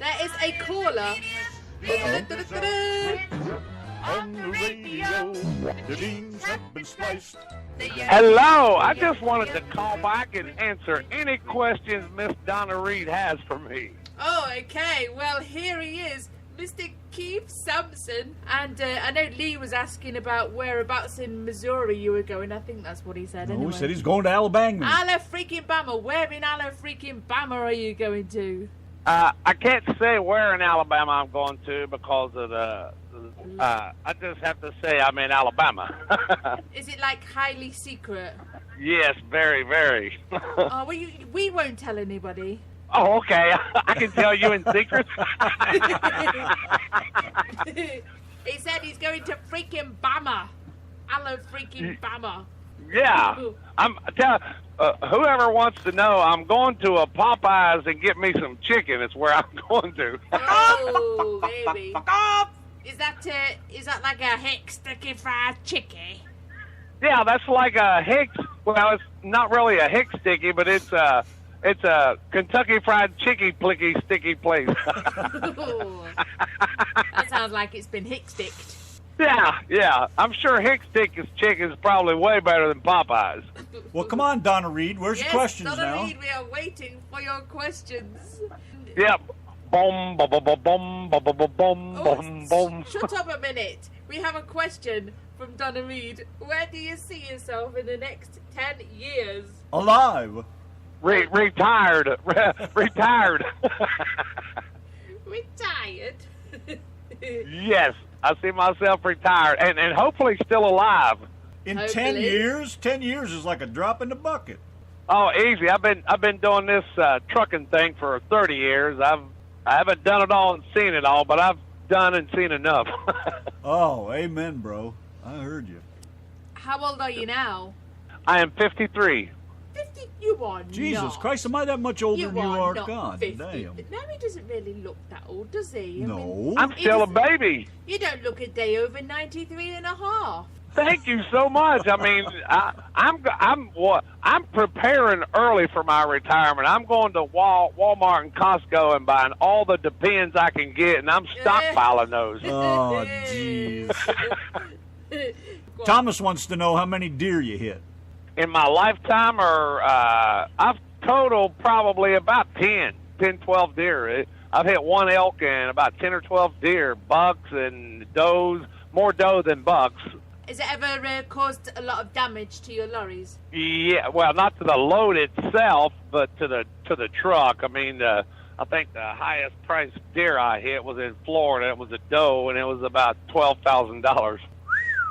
There is a caller. On the radio, the beans have been sliced. Hello, I just wanted to call back and answer any questions Miss Donna Reed has for me. Oh, okay. Well, here he is, Mr. Keith Sampson. And I know Lee was asking about whereabouts in Missouri you were going. I think that's what he said. Anyway. He said he's going to Alabama. Bama. Where in Bama are you going to? I can't say where in Alabama I'm going to because of the... I just have to say I'm in Alabama. Is it like highly secret? Yes, very, very. Oh, well, we won't tell anybody. Oh, okay. I can tell you in secret. He said he's going to freaking Bama. Bama. Yeah. Whoever wants to know, I'm going to a Popeyes and get me some chicken. It's where I'm going to. Oh, baby. Is that like a Hicks sticky fried chicken? Yeah, that's like a Hicks. Well, it's not really a Hicks sticky, but it's a Kentucky Fried Chicky Plicky Sticky place. That sounds like it's been Hicks sticked. Yeah. I'm sure Hicks Stick's chicken is probably way better than Popeyes. Well, come on, Donna Reed. Where's your questions Donna now? Reed, we are waiting for your questions. Yep. Boom, boom, boom, boom, boom, boom, boom, boom. Shut up a minute. We have a question from Donna Reed. Where do you see yourself in the next 10 years? Alive. Retired. Retired. Retired? Yes, I see myself retired and hopefully still alive. In 10 years? 10 years is like a drop in the bucket. Oh, easy. I've been doing this trucking thing for 30 years. I haven't done it all and seen it all, but I've done and seen enough. Oh, amen, bro. I heard you. How old are you now? I am 53. 50? You are Jesus not. Christ, am I that much older than you are? Not God 50. damn. No, he doesn't really look that old, does he? No. I'm still a baby. You don't look a day over 93 and a half. Thank you so much. I mean, I'm preparing early for my retirement. I'm going to Walmart and Costco and buying all the Depends I can get, and I'm stockpiling those. Oh, jeez. Thomas wants to know how many deer you hit. In my lifetime, or I've totaled probably about 10, 12 deer. I've hit one elk and about 10 or 12 deer, bucks and does, more doe than bucks. Has it ever caused a lot of damage to your lorries? Yeah, well, not to the load itself, but to the truck. I mean, I think the highest priced deer I hit was in Florida. It was a doe, and it was about $12,000.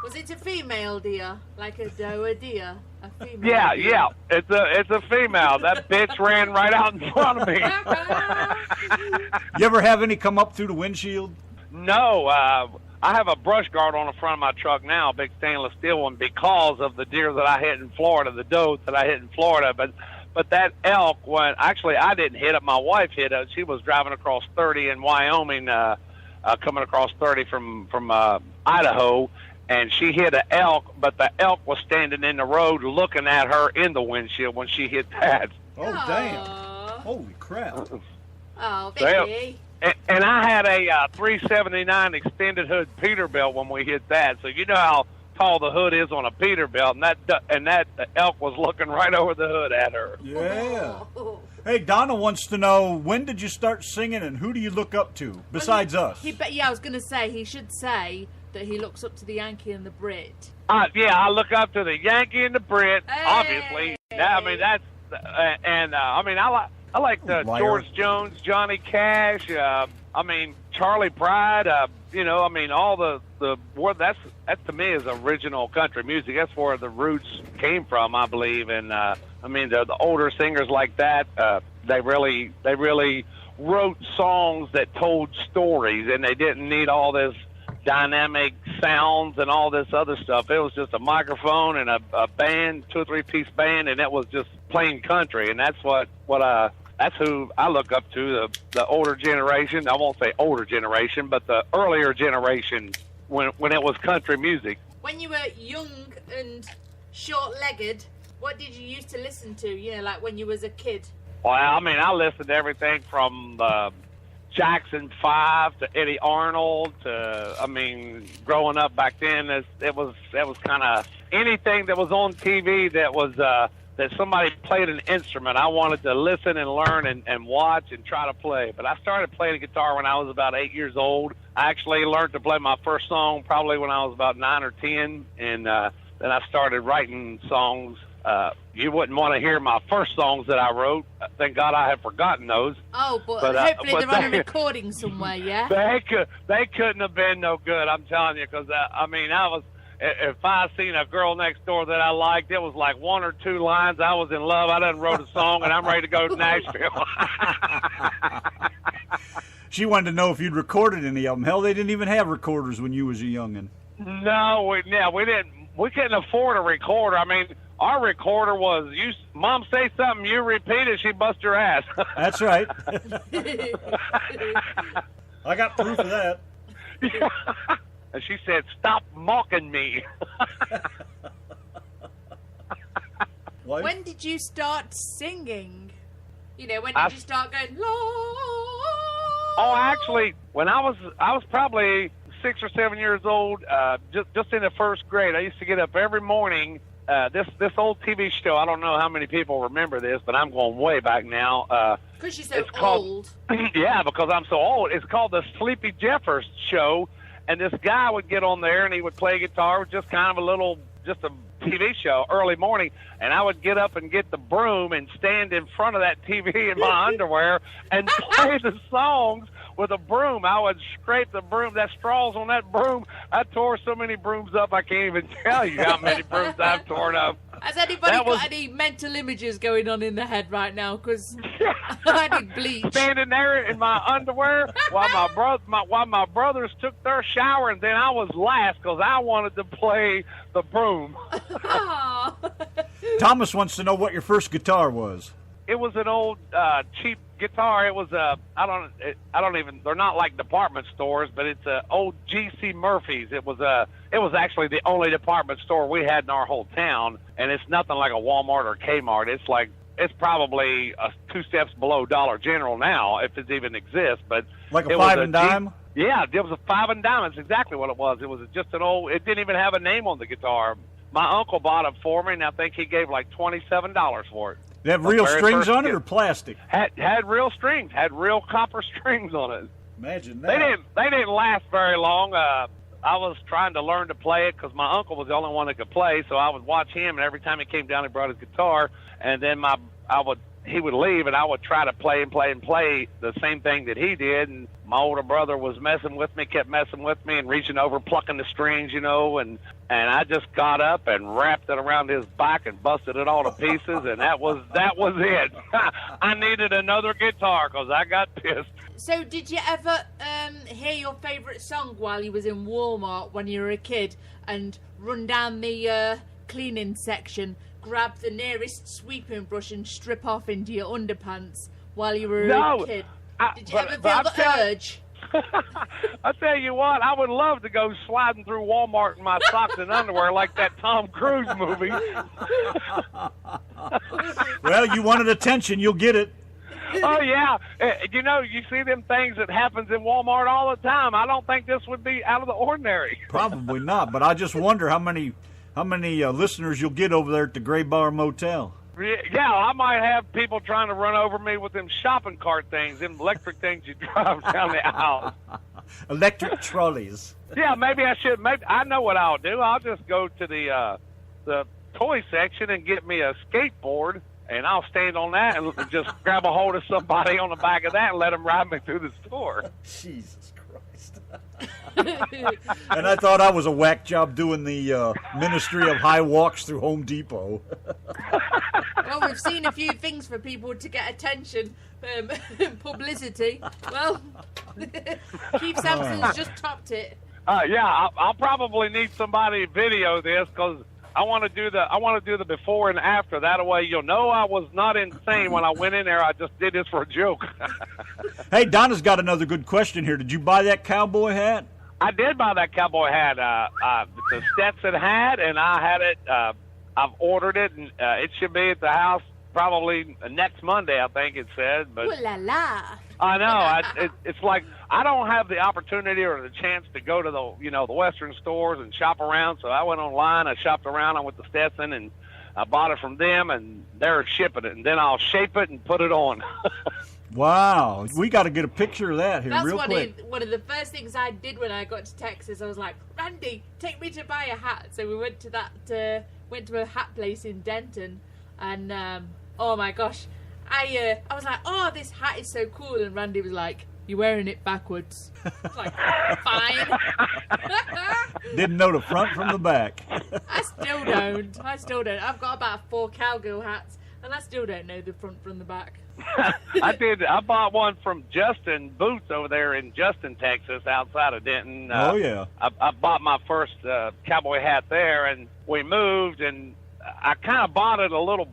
Was it a female deer, like a doe a deer? A female Yeah, deer? yeah. It's a female. That bitch ran right out in front of me. You ever have any come up through the windshield? No, I have a brush guard on the front of my truck now, a big stainless steel one, because of the deer that I hit in Florida, the doe that I hit in Florida. But that elk, actually I didn't hit it. My wife hit it. She was driving across 30 in Wyoming, coming across 30 from Idaho, and she hit an elk, but the elk was standing in the road looking at her in the windshield when she hit that. Oh, damn. Holy crap. Oh, Vicky. And I had a 379 extended hood Peterbilt when we hit that. So you know how tall the hood is on a Peterbilt, and that elk was looking right over the hood at her. Yeah. Hey, Donna wants to know, when did you start singing and who do you look up to besides us? Yeah, I was going to say, he should say that he looks up to the Yankee and the Brit. Yeah, I look up to the Yankee and the Brit, Hey. obviously. I mean, that's, I mean, I like the Liar. George Jones, Johnny Cash, I mean, Charlie Pride, all the that to me is original country music. That's where the roots came from, I believe. And, the older singers like that, they really wrote songs that told stories, and they didn't need all this dynamic sounds and all this other stuff. It was just a microphone and a band, 2 or 3 piece band, and it was just plain country. And that's that's who I look up to, the older generation. I won't say older generation, but the earlier generation when it was country music. When you were young and short-legged, what did you used to listen to, like when you was a kid? Well, I mean, I listened to everything from Jackson 5 to Eddie Arnold to, I mean, growing up back then, it was kind of anything that was on TV that was that somebody played an instrument. I wanted to listen and learn and watch and try to play. But I started playing the guitar when I was about 8 years old. I actually learned to play my first song probably when I was about 9 or 10, and then I started writing songs. You wouldn't want to hear my first songs that I wrote. Thank God I have forgotten those. Oh, but hopefully they're on a recording somewhere, yeah? They couldn't have been no good, I'm telling you, because, I mean, if I seen a girl next door that I liked, it was like 1 or 2 lines. I was in love. I done wrote a song, and I'm ready to go to Nashville. She wanted to know if you'd recorded any of them. Hell, they didn't even have recorders when you was a youngin'. No, we didn't. We couldn't afford a recorder. I mean, our recorder was, Mom say something, you repeat it, she bust your ass. That's right. I got proof of that. Yeah. And she said, "Stop mocking me." When did you start singing? You know, when did you start going, Lord? Oh, actually, when I was probably 6 or 7 years old, just in the first grade. I used to get up every morning. This old TV show, I don't know how many people remember this, but I'm going way back now. Because you're so old. Yeah, because I'm so old. It's called the Sleepy Jeffers Show. And this guy would get on there and he would play guitar, just kind of just a TV show, early morning. And I would get up and get the broom and stand in front of that TV in my underwear and play the songs with a broom. I would scrape the broom, that straws on that broom. I tore so many brooms up, I can't even tell you how many brooms I've torn up. Has anybody got any mental images going on in their head right now? Because I need bleach. Standing there in my underwear while my brothers took their shower, and then I was last because I wanted to play the broom. Thomas wants to know what your first guitar was. It was an old cheap guitar. It was they're not like department stores, but it's a old G.C. Murphy's. It was actually the only department store we had in our whole town, and it's nothing like a Walmart or Kmart. It's probably 2 steps below Dollar General now, if it even exists. But like a 5 and dime? Yeah, it was a 5 and dime. That's exactly what it was. It was just an old. It didn't even have a name on the guitar. My uncle bought it for me, and I think he gave like $27 for it. They have real strings on it or plastic? Had real strings. Had real copper strings on it. Imagine that. They didn't last very long. I was trying to learn to play it because my uncle was the only one that could play, so I would watch him, and every time he came down, he brought his guitar, and then he would leave, and I would try to play the same thing that he did, and my older brother was kept messing with me and reaching over, plucking the strings, and I just got up and wrapped it around his back and busted it all to pieces, and that was it. I needed another guitar because I got pissed. So did you ever hear your favourite song while you was in Walmart when you were a kid and run down the cleaning section, grab the nearest sweeping brush and strip off into your underpants while you were a kid? Did you ever feel the urge? I tell you what, I would love to go sliding through Walmart in my socks and underwear like that Tom Cruise movie. Well, you wanted attention, you'll get it. Oh, yeah. You see them things that happens in Walmart all the time. I don't think this would be out of the ordinary. Probably not, but I just wonder how many listeners you'll get over there at the Gray Bar Motel. Yeah, I might have people trying to run over me with them shopping cart things, them electric things you drive down the aisle. Electric trolleys. Yeah, maybe I should. Maybe I know what I'll do. I'll just go to the toy section and get me a skateboard, and I'll stand on that and just grab a hold of somebody on the back of that and let them ride me through the store. Jesus Christ. And I thought I was a whack job doing the Ministry of High Walks through Home Depot. Well, we've seen a few things for people to get attention, publicity. Well, Keith Sampson's just topped it. Yeah, I'll probably need somebody to video this because I want to do the before and after. That way, you'll know I was not insane when I went in there. I just did this for a joke. Hey, Donna's got another good question here. Did you buy that cowboy hat? I did buy that cowboy hat. The Stetson hat, and I had it. I've ordered it, and it should be at the house probably next Monday, I think it said. But ooh la la. I know. It's like I don't have the opportunity or the chance to go to the Western stores and shop around. So I went online. I shopped around. I went to Stetson and I bought it from them, and they're shipping it. And then I'll shape it and put it on. Wow, we got to get a picture of that here real quick. That's one of the first things I did when I got to Texas. I was like, Randy, take me to buy a hat. So we went to a hat place in Denton, and oh my gosh, I was like, oh, this hat is so cool, and Randy was like, you're wearing it backwards. I was like, fine. Didn't know the front from the back. I still don't. I've got about 4 cowgirl hats, and I still don't know the front from the back. I did. I bought one from Justin Boots over there in Justin, Texas, outside of Denton. Oh yeah. I bought my first cowboy hat there, and we moved, and I kind of bought it a little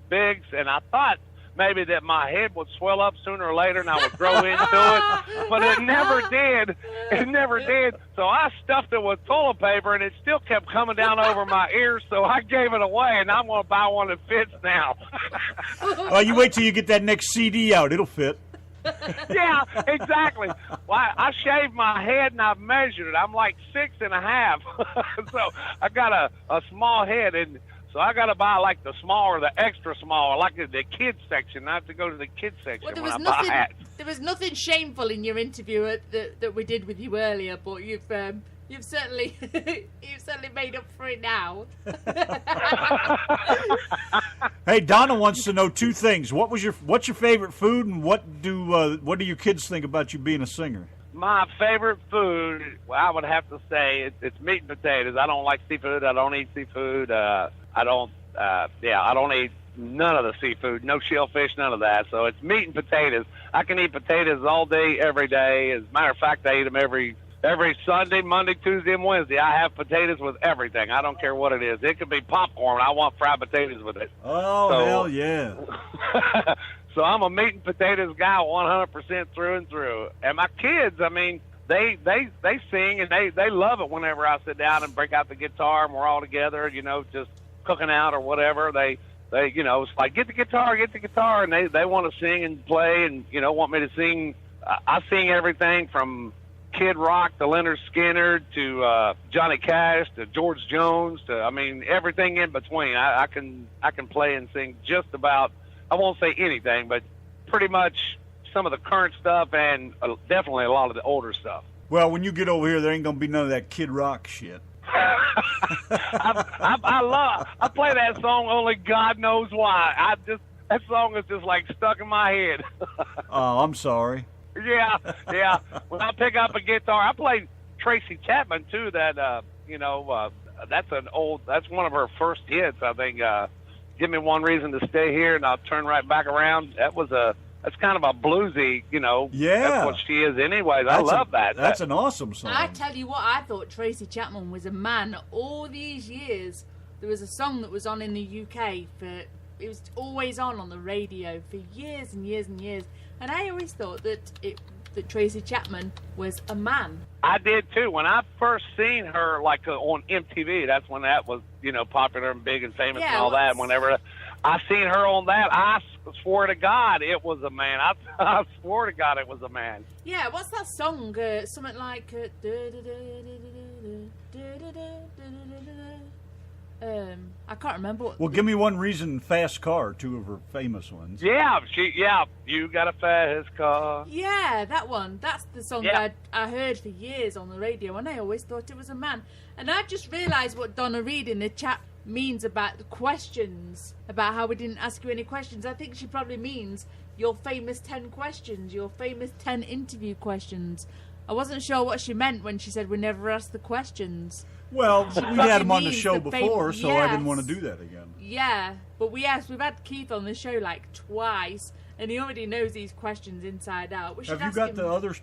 big, and I thought maybe that my head would swell up sooner or later and I would grow into it, but it never did. It never did. So I stuffed it with toilet paper, and it still kept coming down over my ears, so I gave it away, and I'm going to buy one that fits now. Well, you wait till you get that next CD out. It'll fit. Yeah, exactly. Well, I shaved my head, and I've measured it. I'm like 6.5. So I got a small head, and so I got to buy like the small or the extra small, like the kids section. I have to go to the kids section when I buy hats. There was nothing shameful in your interview that we did with you earlier, but you've certainly made up for it now. Hey, Donna wants to know 2 things. What's your favorite food, and what do your kids think about you being a singer? My favorite food, well, I would have to say it's meat and potatoes. I don't like seafood. I don't eat seafood. I don't eat none of the seafood, no shellfish, none of that. So it's meat and potatoes. I can eat potatoes all day, every day. As a matter of fact, I eat them every Sunday, Monday, Tuesday, and Wednesday. I have potatoes with everything. I don't care what it is. It could be popcorn. I want fried potatoes with it. Oh, hell yeah. So I'm a meat and potatoes guy 100% through and through. And my kids, I mean, they sing, and they love it whenever I sit down and break out the guitar and we're all together, just cooking out or whatever. They it's like, get the guitar, and they want to sing and play and, want me to sing. I sing everything from Kid Rock to Leonard Skinner to Johnny Cash to George Jones to, everything in between. I can play and sing just about, I won't say anything, but pretty much some of the current stuff and definitely a lot of the older stuff. Well, when you get over here, there ain't going to be none of that Kid Rock shit. I play that song only God knows why. That song is just like stuck in my head. Oh, I'm sorry. Yeah. When I pick up a guitar, I play Tracy Chapman too. That's one of her first hits, I think. Give Me One Reason to Stay Here, and I'll turn right back around. That's kind of a bluesy, Yeah. That's what she is anyways. I love that. That's an awesome song. I tell you what, I thought Tracy Chapman was a man all these years. There was a song that was on in the UK it was always on the radio for years and years and years. And I always thought that Tracy Chapman was a man. I did too. When I first seen her, like on MTV, that's when that was, popular and big and famous and all that. Whenever I seen her on that, I swore to God it was a man. I swore to God it was a man. Yeah, what's that song? Something like. I can't remember. Well, Give Me One Reason, Fast Car, 2 of her famous ones. Yeah, you got a fast car. Yeah, that one. That's the song that I heard for years on the radio, and I always thought it was a man. And I've just realised what Donna Reed in the chat means about the questions, about how we didn't ask you any questions. I think she probably means your famous 10 questions, your famous 10 interview questions. I wasn't sure what she meant when she said we never asked the questions. Well, we had him on the show before, so I didn't want to do that again. Yeah, but we've had Keith on the show like twice, and he already knows these questions inside out. Have you got the other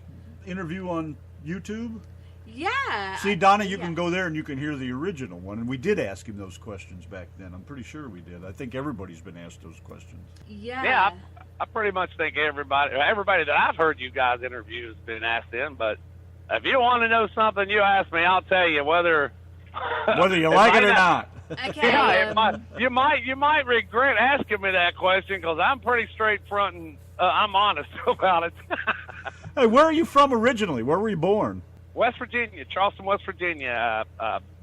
interview on YouTube? Yeah. See, Donna, you can go there and you can hear the original one, and we did ask him those questions back then. I'm pretty sure we did. I think everybody's been asked those questions. Yeah. Yeah, I pretty much think everybody that I've heard you guys interview has been asked in, but if you want to know something, you ask me. I'll tell you whether you like it or not. Okay. Yeah, you might regret asking me that question because I'm pretty straight front and I'm honest about it. Hey, where are you from originally? Where were you born? West Virginia, Charleston, West Virginia.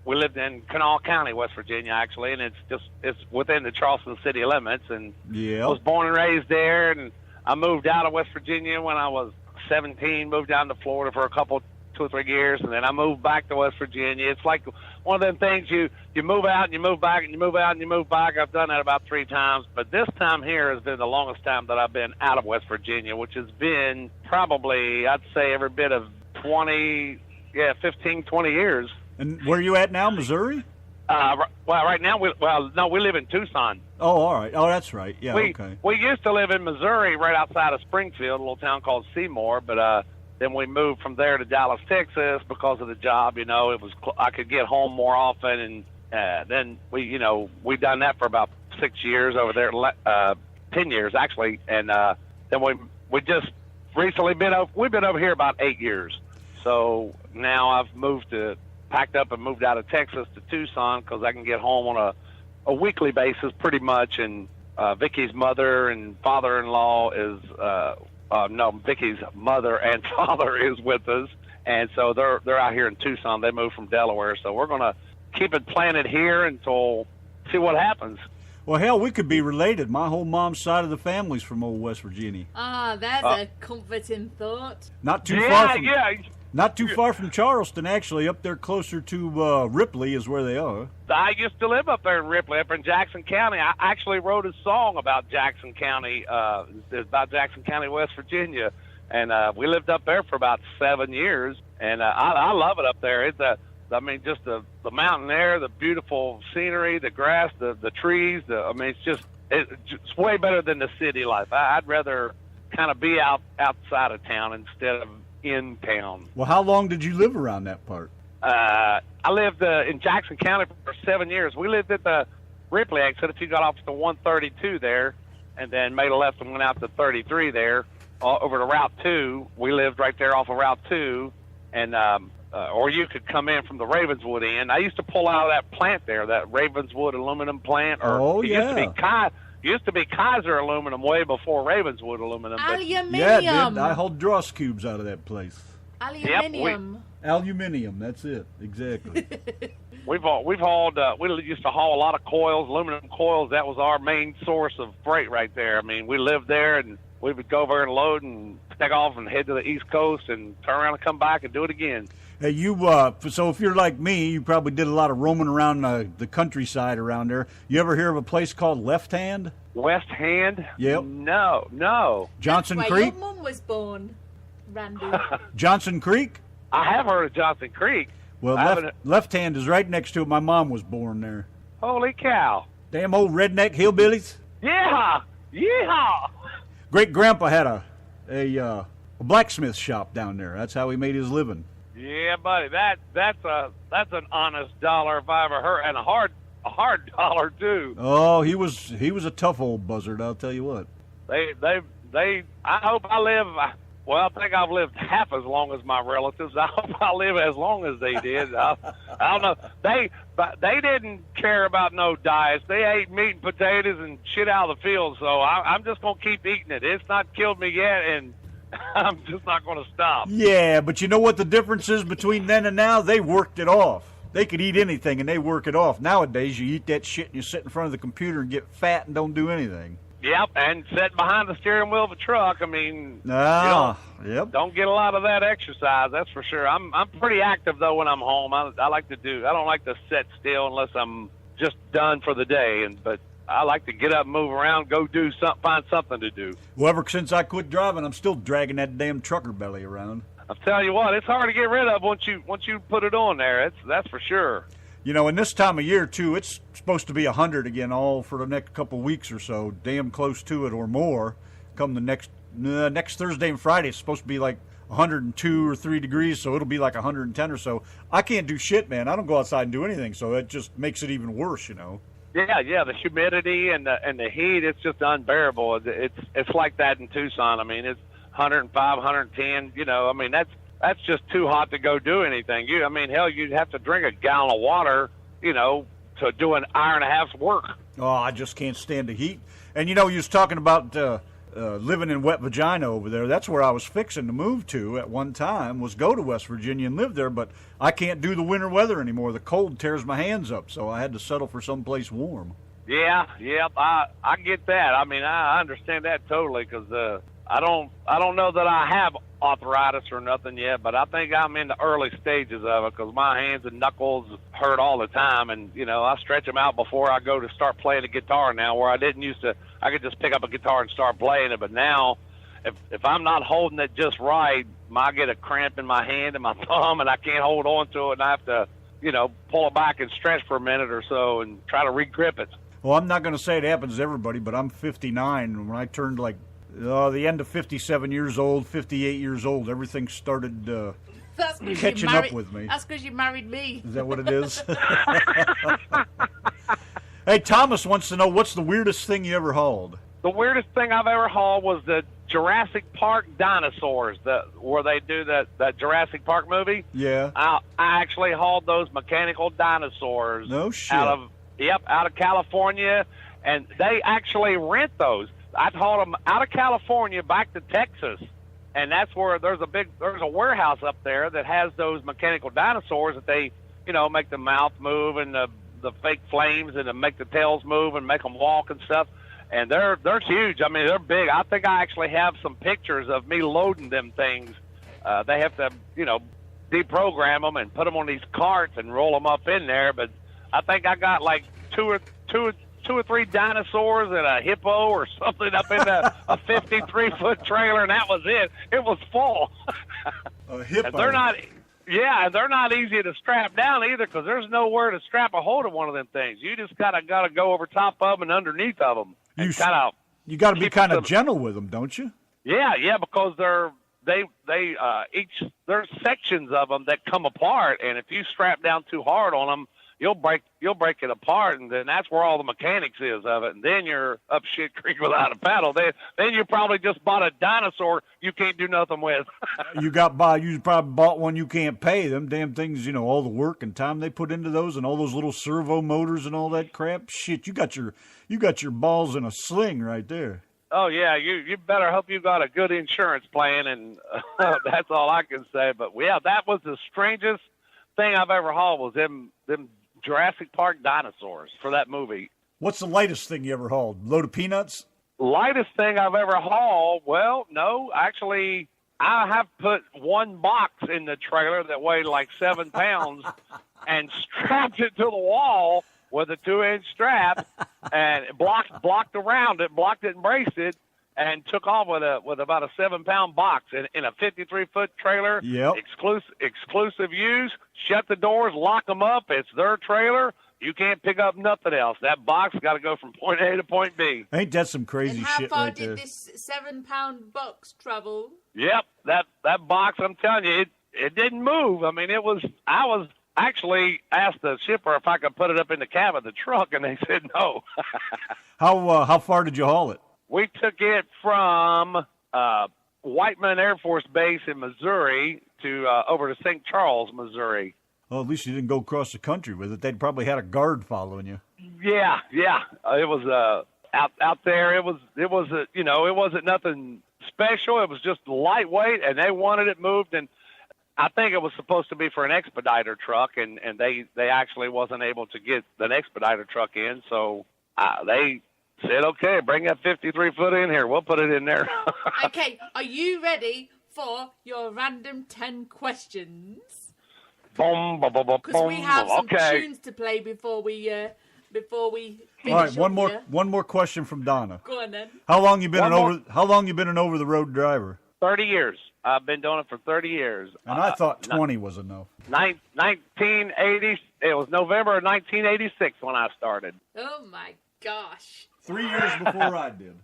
We lived in Kanawha County, West Virginia, actually, and it's within the Charleston city limits. And Yeah. I was born and raised there, and I moved out of West Virginia when I was 17. Moved down to Florida for 2 or 3 years, and then I moved back to West Virginia. It's like one of them things you move out and you move back and you move out and you move back. I've done that about 3 times, but this time here has been the longest time that I've been out of West Virginia, which has been probably, I'd say, every bit of 15, 20 years. And where are you at now, Missouri? Well, right now, we live in Tucson. Oh, all right. Oh, that's right. Yeah, okay. We used to live in Missouri, right outside of Springfield, a little town called Seymour, but then we moved from there to Dallas, Texas, because of the job. It was I could get home more often, and then we done that for about 6 years over there, 10 years actually, and then we just recently we've been over here about 8 years. So now I've packed up and moved out of Texas to Tucson because I can get home on a weekly basis pretty much. And Vicky's mother and father-in-law Vicky's mother and father is with us. And so they're out here in Tucson. They moved from Delaware. So we're going to keep it planted here until see what happens. Well, hell, we could be related. My whole mom's side of the family's from old West Virginia. Ah, that's a comforting thought. Not too far from Charleston, actually. Up there closer to Ripley is where they are. I used to live up there in Ripley, up in Jackson County. I actually wrote a song about Jackson County, West Virginia. And we lived up there for about 7 years. And I love it up there. It's just the mountain air, the beautiful scenery, the grass, the trees. It's way better than the city life. I'd rather kind of be outside of town instead of in town. Well, how long did you live around that part? I lived in Jackson County for 7 years. We lived at the Ripley exit. If you got off to 132 there, and then made a left and went out to 33 there, over to Route 2. We lived right there off of Route 2, and or you could come in from the Ravenswood end. I used to pull out of that plant there, that Ravenswood aluminum plant. Used to be Kaiser Aluminum way before Ravenswood Aluminum. Aluminium. Yeah, it did. I hauled dross cubes out of that place. Aluminium. Aluminium. That's it. Exactly. We used to haul a lot of coils, aluminum coils. That was our main source of freight right there. I mean, we lived there, and we would go over and load and take off and head to the East Coast and turn around and come back and do it again. Hey, so if you're like me, you probably did a lot of roaming around the countryside around there. You ever hear of a place called Left Hand? West Hand? Yep. No. Johnson That's Creek? where your mum was born, Randy. Johnson Creek? I have heard of Johnson Creek. Well, Left Hand is right next to it. My mom was born there. Holy cow. Damn old redneck hillbillies. Yeah. Great-grandpa had a blacksmith shop down there. That's how he made his living. Yeah, buddy, that's an honest dollar if I ever heard, and a hard dollar too. Oh, he was a tough old buzzard, I'll tell you what. I hope I live. Well, I think I've lived half as long as my relatives. I hope I live as long as they did. I don't know. They didn't care about no diets. They ate meat and potatoes and shit out of the field. So I'm just gonna keep eating it. It's not killed me yet, and I'm just not going to stop. Yeah, but you know what the difference is between then and now? They worked it off. They could eat anything, and they work it off. Nowadays, you eat that shit, and you sit in front of the computer and get fat and don't do anything. Yep, and sit behind the steering wheel of a truck. I mean, yep. Don't get a lot of that exercise, that's for sure. I'm pretty active, though, when I'm home. I don't like to sit still unless I'm just done for the day, but I like to get up and move around, go do something, find something to do. Well, ever since I quit driving, I'm still dragging that damn trucker belly around. I'll tell you what, it's hard to get rid of once you put it on there. That's for sure. You know, in this time of year, too, it's supposed to be 100 again all for the next couple weeks or so, damn close to it or more. Come the next Thursday and Friday, it's supposed to be like 102 or 3 degrees, so it'll be like 110 or so. I can't do shit, man. I don't go outside and do anything, so that just makes it even worse, you know. Yeah, the humidity and the heat, it's just unbearable. It's like that in Tucson. I mean, it's 105, 110, you know. I mean, that's just too hot to go do anything. Hell, you'd have to drink a gallon of water, you know, to do an hour and a half's work. Oh, I just can't stand the heat. And, you know, you was talking about living in Wet Vagina over there. That's where I was fixing to move to at one time, was go to West Virginia and live there, but I can't do the winter weather anymore. The cold tears my hands up, so I had to settle for someplace warm. Yeah, yep, I get that. I mean, I understand that totally, because I don't know that I have arthritis or nothing yet, but I think I'm in the early stages of it, because my hands and knuckles hurt all the time, and I stretch them out before I go to start playing the guitar now, where I didn't used to. I could just pick up a guitar and start playing it, but now if I'm not holding it just right, I get a cramp in my hand and my thumb, and I can't hold on to it, and I have to pull it back and stretch for a minute or so and try to re-grip it. Well, I'm not going to say it happens to everybody, but I'm 59, and when I turned the end of 57 years old, 58 years old, everything started catching up with me. That's because you married me. Is that what it is? Hey, Thomas wants to know, what's the weirdest thing you ever hauled? The weirdest thing I've ever hauled was the Jurassic Park dinosaurs, where they do that Jurassic Park movie. Yeah. I actually hauled those mechanical dinosaurs. No shit. Out of California, and they actually rent those. I'd haul them out of California back to Texas, and that's where there's a warehouse up there that has those mechanical dinosaurs that they, make the mouth move and the fake flames and make the tails move and make them walk and stuff. And they're huge. I mean, they're big. I think I actually have some pictures of me loading them things. They have to, deprogram them and put them on these carts and roll them up in there. But I think I got like two or three dinosaurs and a hippo or something up in a 53-foot trailer, and that was it. It was full. A hippo. And they're not easy to strap down either, because there's nowhere to strap a hold of one of them things. You just gotta go over top of them and underneath of them. You got to be kind of gentle with them, don't you? Yeah, because there's sections of them that come apart, and if you strap down too hard on them, you'll break it apart, and then that's where all the mechanics is of it, and then you're up shit creek without a paddle. Then you probably just bought a dinosaur you can't do nothing with. You probably bought one you can't pay. Them damn things, all the work and time they put into those, and all those little servo motors and all that crap. Shit, you got your balls in a sling right there. Oh yeah, you better hope you got a good insurance plan, and that's all I can say. But yeah, that was the strangest thing I've ever hauled, was them Jurassic Park dinosaurs for that movie. What's the lightest thing you ever hauled? Load of peanuts? Lightest thing I've ever hauled? Well, no. Actually, I have put one box in the trailer that weighed like 7 pounds and strapped it to the wall with a 2-inch strap and blocked around it, blocked it and braced it, and took off with about a 7-pound box in a 53-foot trailer. Yep. Exclusive use. Shut the doors, lock them up. It's their trailer. You can't pick up nothing else. That box got to go from point A to point B. Ain't that some crazy shit right there? And how far did this 7-pound box travel? Yep, that box, I'm telling you, it didn't move. I mean, I was actually asked the shipper if I could put it up in the cab of the truck, and they said no. How far did you haul it? We took it from Whiteman Air Force Base in Missouri to over to St. Charles, Missouri. Well, at least you didn't go across the country with it. They'd probably had a guard following you. Yeah. It was out there. It wasn't nothing special. It was just lightweight, and they wanted it moved. And I think it was supposed to be for an expediter truck, and they actually wasn't able to get an expediter truck in, so they said, okay, bring that 53-foot in here. We'll put it in there. Okay, are you ready for your random 10 questions? Boom, boom, boom, boom. Because we have some okay. tunes to play before we finish. All right, one more question from Donna. Go on then. How long you been an over the road driver? 30 years. I've been doing it for 30 years. And I thought 20 was enough. 1980. It was November of 1986 when I started. Oh my gosh. 3 years before I did.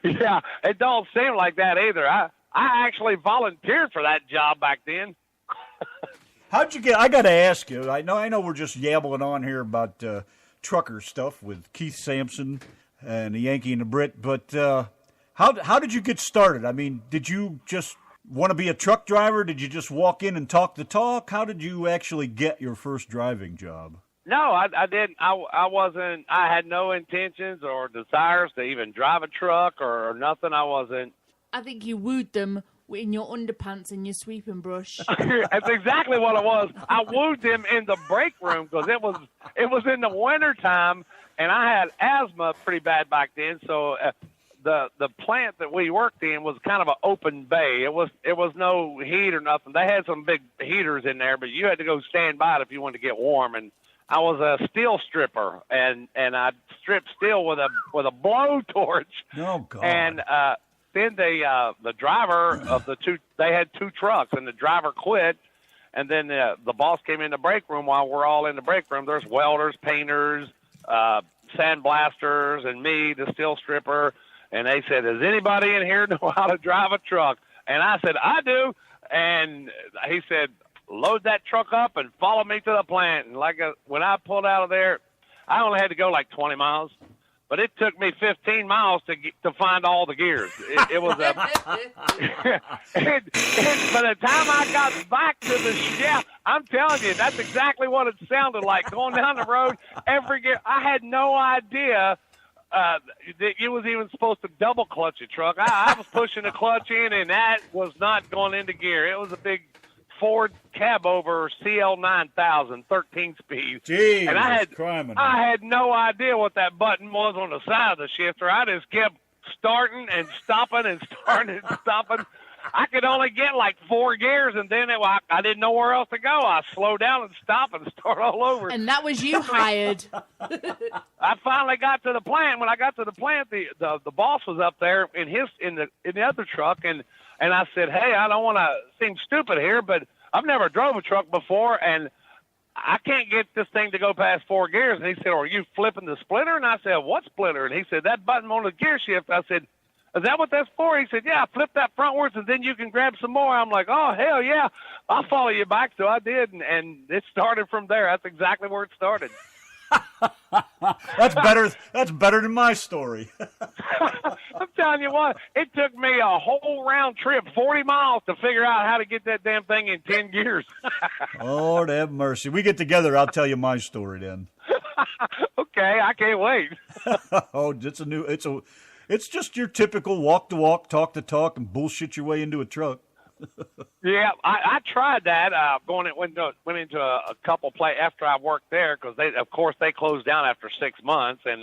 Yeah, it don't seem like that either. I actually volunteered for that job back then. How'd you get? I got to ask you. I know we're just yabbling on here about trucker stuff with Keith Sampson and the Yanki and the Brit, but how did you get started? I mean, did you just want to be a truck driver? Did you just walk in and talk the talk? How did you actually get your first driving job? No, I didn't. I wasn't. I had no intentions or desires to even drive a truck or nothing. I wasn't. I think you wooed them in your underpants and your sweeping brush. That's exactly what it was. I wooed them in the break room because it was in the winter time, and I had asthma pretty bad back then. So the plant that we worked in was kind of an open bay. It was no heat or nothing. They had some big heaters in there, but you had to go stand by it if you wanted to get warm. And I was a steel stripper, and I stripped steel with a blowtorch. Oh God! And then the driver of the two, they had two trucks, and the driver quit. And then the boss came in the break room while we're all in the break room. There's welders, painters, sandblasters, and me, the steel stripper. And they said, "Does anybody in here know how to drive a truck?" And I said, "I do." And he said, "Load that truck up and follow me to the plant." And when I pulled out of there, I only had to go like 20 miles, but it took me 15 miles to find all the gears. It was a. By the time I got back to the shaft, I'm telling you, that's exactly what it sounded like going down the road. Every gear, I had no idea. That you was even supposed to double clutch a truck. I was pushing the clutch in, and that was not going into gear. It was a big Ford cab over CL9000, 13-speed. Jeez, and I had no idea what that button was on the side of the shifter. I just kept starting and stopping and starting and stopping. I could only get like 4 gears, and then I didn't know where else to go. I slowed down and stop and start all over. And that was you hired. I finally got to the plant. When I got to the plant, the boss was up there in the other truck, and I said, "Hey, I don't want to seem stupid here, but I've never drove a truck before, and I can't get this thing to go past 4 gears." And he said, "Are you flipping the splitter?" And I said, "What splitter?" And he said, "That button on the gear shift." I said, "Is that what that's for?" He said, "Yeah, flip that frontwards, and then you can grab some more." I'm like, "Oh, hell yeah, I'll follow you back." So I did, and it started from there. That's exactly where it started. That's better. That's better than my story. I'm telling you what, it took me a whole round trip, 40 miles, to figure out how to get that damn thing in 10 gears. Lord have mercy. We get together, I'll tell you my story then. Okay, I can't wait. Oh, it's just your typical walk to walk, talk to talk, and bullshit your way into a truck. Yeah, I tried that. Went into a couple play after I worked there because they closed down after 6 months, and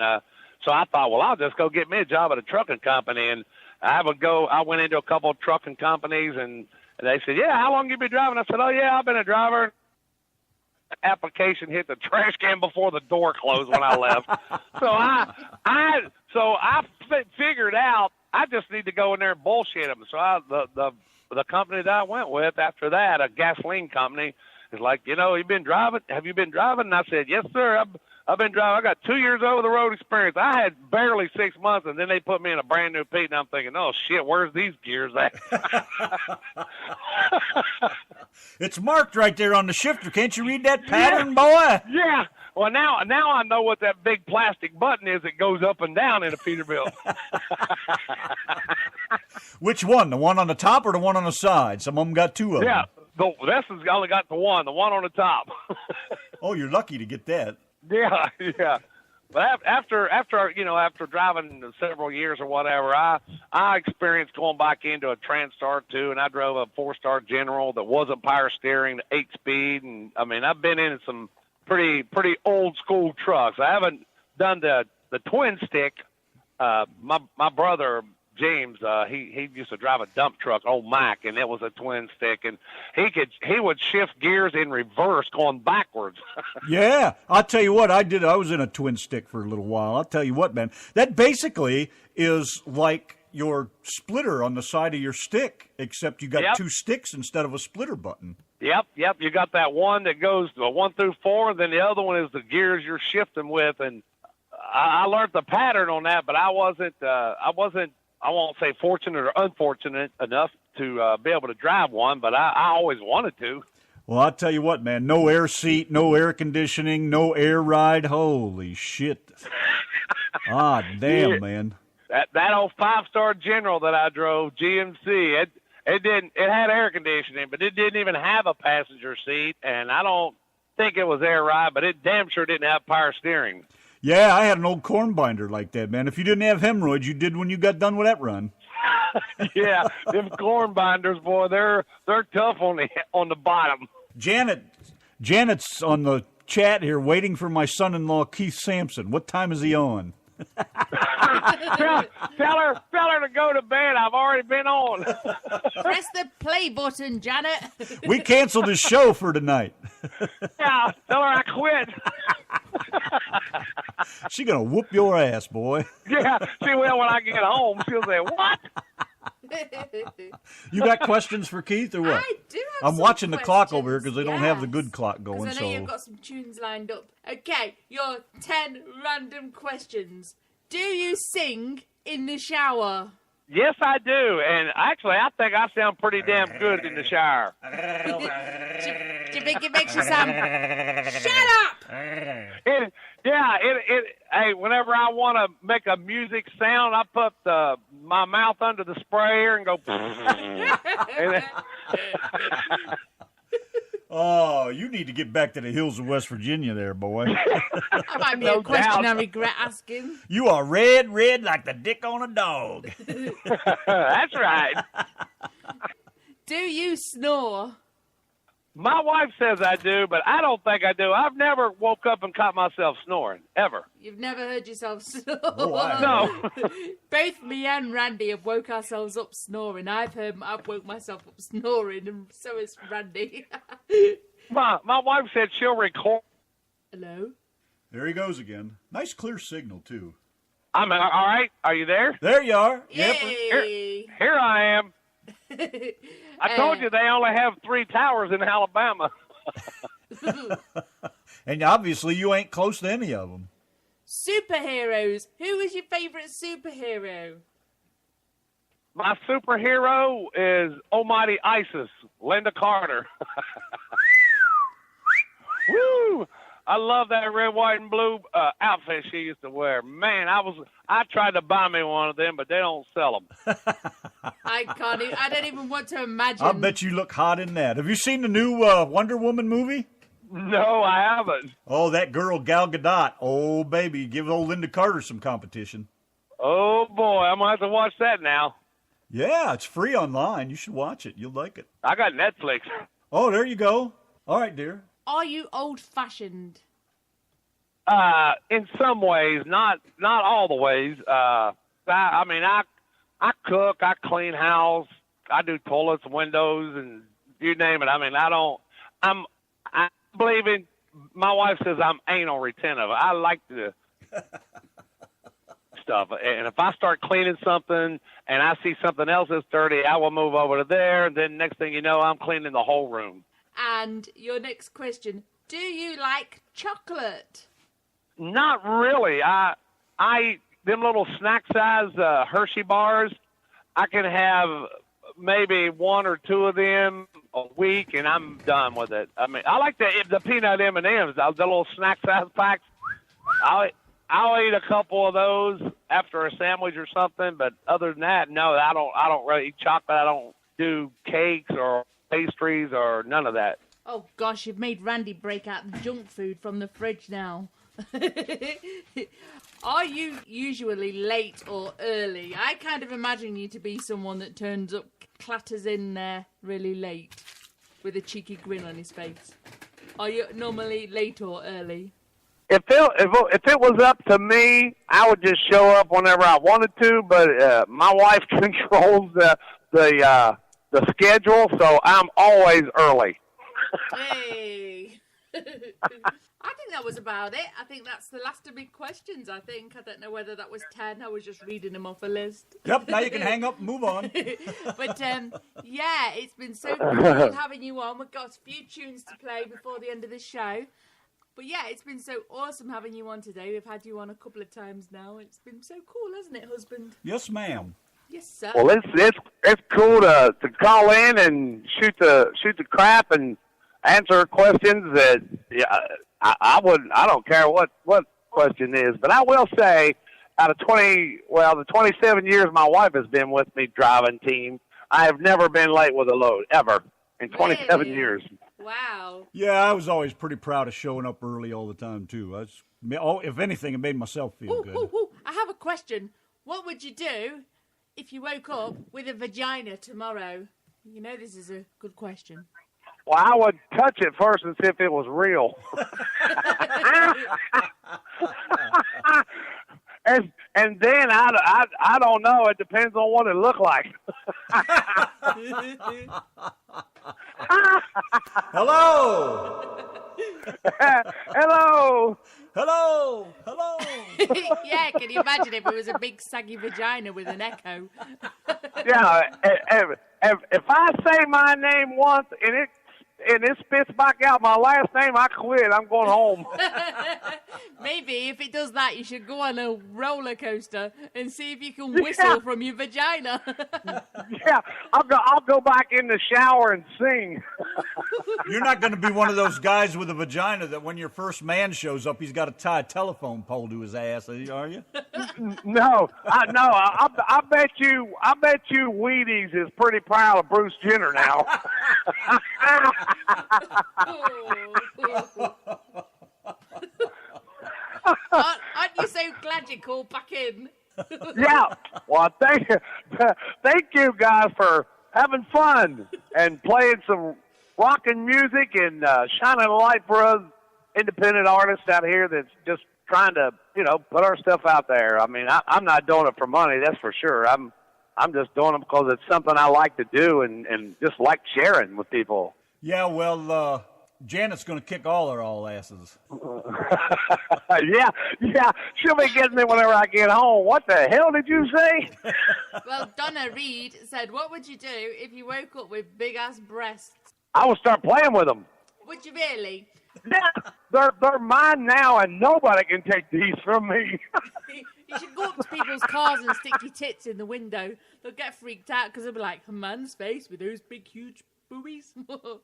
so I thought, well, I'll just go get me a job at a trucking company. And I went into a couple of trucking companies, and they said, "Yeah, how long you been driving?" I said, "Oh yeah, I've been a driver." Application hit the trash can before the door closed when I left. So I figured out I just need to go in there and bullshit them. So the company that I went with after that, a gasoline company, is like, "Have you been driving?" And I said, "Yes, sir. I've been driving. I got 2 years over the road experience." I had barely 6 months, and then they put me in a brand new Pete, and I'm thinking, "Oh shit, where's these gears at?" It's marked right there on the shifter. Can't you read that pattern, boy? Yeah. Well, now I know what that big plastic button is that goes up and down in a Peterbilt. Which one? The one on the top or the one on the side? Some of them got 2 of them. Yeah. This has only got the one on the top. Oh, you're lucky to get that. Yeah. But after driving several years or whatever, I experienced going back into a Transtar too, and I drove a 4-star General that wasn't power steering, 8-speed, and I mean I've been in some pretty old school trucks. I haven't done the twin stick. My brother James, he used to drive a dump truck, old Mack, and it was a twin stick, and he would shift gears in reverse going backwards. Yeah, I'll tell you what I did. I was in a twin stick for a little while. I'll tell you what, man, that basically is like your splitter on the side of your stick, except you got 2 sticks instead of a splitter button. Yep. You got that one that goes 1 through 4, and then the other one is the gears you're shifting with, and I learned the pattern on that, but I wasn't. I won't say fortunate or unfortunate enough to be able to drive one, but I always wanted to. Well, I'll tell you what, man, no air seat, no air conditioning, no air ride. Holy shit. Damn, man. That old 5-star General that I drove, GMC, it had air conditioning, but it didn't even have a passenger seat, and I don't think it was air ride, but it damn sure didn't have power steering. Yeah, I had an old corn binder like that, man. If you didn't have hemorrhoids, you did when you got done with that run. Yeah, them corn binders, boy, they're tough on the bottom. Janet's on the chat here waiting for my son-in-law Keith Sampson. What time is he on? tell her to go to bed. I've already been on. Press the play button, Janet. We canceled his show for tonight. Yeah, tell her I quit. She gonna whoop your ass, boy. Yeah, she will when I get home. She'll say, "What?" You got questions for Keith or what? I do have I'm some watching the clock over here questions, because they don't have the good clock going. Because I know you've got some tunes lined up. Okay, your 10 random questions. Do you sing in the shower? Yes, I do. And actually, I think I sound pretty damn good in the shower. Do you think it makes you sound... Shut up! Hey, whenever I want to make a music sound, I put my mouth under the sprayer and go... and Oh, you need to get back to the hills of West Virginia there, boy. That might be a question I regret asking. You are red like the dick on a dog. That's right. Do you snore? My wife says I do, but I don't think I do. I've never woke up and caught myself snoring, ever. You've never heard yourself snore? Oh, No. Both me and Randy have woke ourselves up snoring. I've woke myself up snoring, and so has Randy. My wife said she'll record. Hello? There he goes again. Nice clear signal, too. I'm all right. Are you there? There you are. Yay! Here I am. I told you they only have 3 towers in Alabama. And obviously you ain't close to any of them. Superheroes. Who is your favorite superhero? My superhero is Almighty ISIS, Linda Carter. Woo! I love that red, white, and blue outfit she used to wear. Man, I tried to buy me one of them, but they don't sell them. I don't even want to imagine. I bet you look hot in that. Have you seen the new Wonder Woman movie? No, I haven't. Oh, that girl Gal Gadot. Oh, baby, give old Linda Carter some competition. Oh, boy, I'm going to have to watch that now. Yeah, it's free online. You should watch it. You'll like it. I got Netflix. Oh, there you go. All right, dear. Are you old-fashioned? In some ways, not all the ways. I cook, I clean house, I do toilets, windows, and you name it. I mean, I believe in, my wife says I'm anal retentive. I like the stuff. And if I start cleaning something and I see something else that's dirty, I will move over to there. And then next thing you know, I'm cleaning the whole room. And your next question, do you like chocolate? Not really. I them little snack size Hershey bars, I can have maybe 1 or 2 of them a week, and I'm done with it. I mean, I like the peanut M&Ms, the little snack size packs. I'll eat a couple of those after a sandwich or something, but other than that, no, I don't really eat chocolate. I don't do cakes or pastries or none of that. Oh gosh, you've made Randy break out the junk food from the fridge now. Are you usually late or early? I kind of imagine you to be someone that turns up, clatters in there really late with a cheeky grin on his face. Are you normally late or early? If it was up to me, I would just show up whenever I wanted to. But my wife controls the schedule, so I'm always early. Hey. I think that was about it. I think that's the last of my questions, I don't know whether that was 10. I was just reading them off a list. Yep, now you can hang up and move on. But, yeah, it's been so cool having you on. We've got a few tunes to play before the end of the show. But, yeah, it's been so awesome having you on today. We've had you on a couple of times now. It's been so cool, hasn't it, husband? Yes, ma'am. Yes, sir. Well, it's cool to call in and shoot the crap and answer questions that I don't care what question is, but I will say out of the 27 years my wife has been with me driving team, I have never been late with a load ever in 27 years. Wow. Yeah, I was always pretty proud of showing up early all the time, too. If anything, it made myself feel good. Ooh. I have a question. What would you do if you woke up with a vagina tomorrow? You know this is a good question. Well, I would touch it first and see if it was real. and then I don't know. It depends on what it looked like. Hello! Hello! Hello! Hello! Yeah, can you imagine if it was a big saggy vagina with an echo? Yeah, if I say my name once and it spits back out my last name, I quit. I'm going home. Maybe if it does that, you should go on a roller coaster and see if you can whistle from your vagina. Yeah, I'll go back in the shower and sing. You're not going to be one of those guys with a vagina that when your first man shows up, he's got to tie a telephone pole to his ass, are you? No, I bet you Wheaties is pretty proud of Bruce Jenner now. Aren't you so glad you called back in? Yeah. Well, thank you guys for having fun and playing some rocking music and shining a light for us independent artists out here that's just trying to, put our stuff out there. I mean, I'm not doing it for money, that's for sure. I'm just doing it because it's something I like to do and just like sharing with people. Yeah, well, Janet's going to kick all our asses. Yeah, she'll be getting me whenever I get home. What the hell did you say? Well, Donna Reed said, what would you do if you woke up with big-ass breasts? I will start playing with them. Would you really? Yeah, they're mine now, and nobody can take these from me. You should go up to people's cars and stick your tits in the window. They'll get freaked out because they'll be like, a man's face with those big, huge boobies.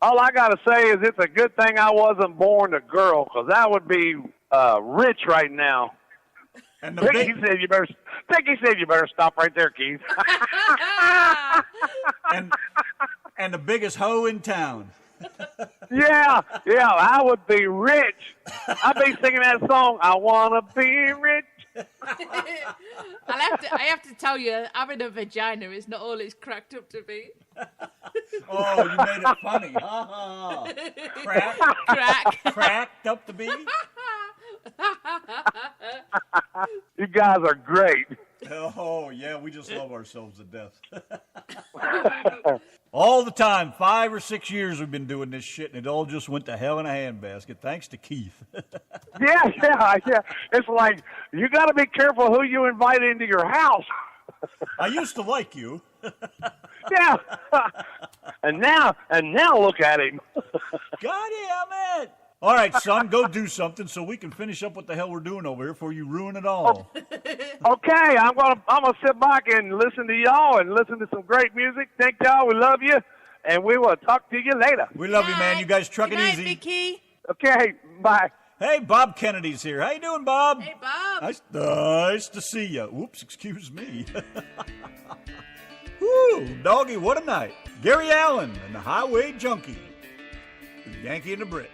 All I got to say is it's a good thing I wasn't born a girl, because I would be rich right now. And Pinky said you better stop right there, Keith. and the biggest hoe in town. Yeah, I would be rich. I'd be singing that song, I want to be rich. I have to tell you, having a vagina is not all it's cracked up to be. Oh, you made it funny. Cracked up to be. You guys are great. Oh, yeah, we just love ourselves to death. All the time, 5 or 6 years we've been doing this shit, and it all just went to hell in a handbasket, thanks to Keith. Yeah. It's like, you got to be careful who you invite into your house. I used to like you. Yeah. And now look at him. God damn it. All right, son, go do something so we can finish up what the hell we're doing over here before you ruin it all. Okay, I'm gonna sit back and listen to y'all and listen to some great music. Thank y'all. We love you, and we will talk to you later. We love you, man. You guys truck it easy. Vicky. Okay, bye. Hey, Bob Kennedy's here. How you doing, Bob? Hey, Bob. Nice to see you. Whoops, excuse me. Woo, doggy, what a night. Gary Allen and the Highway Junkie. The Yankee and the Brit.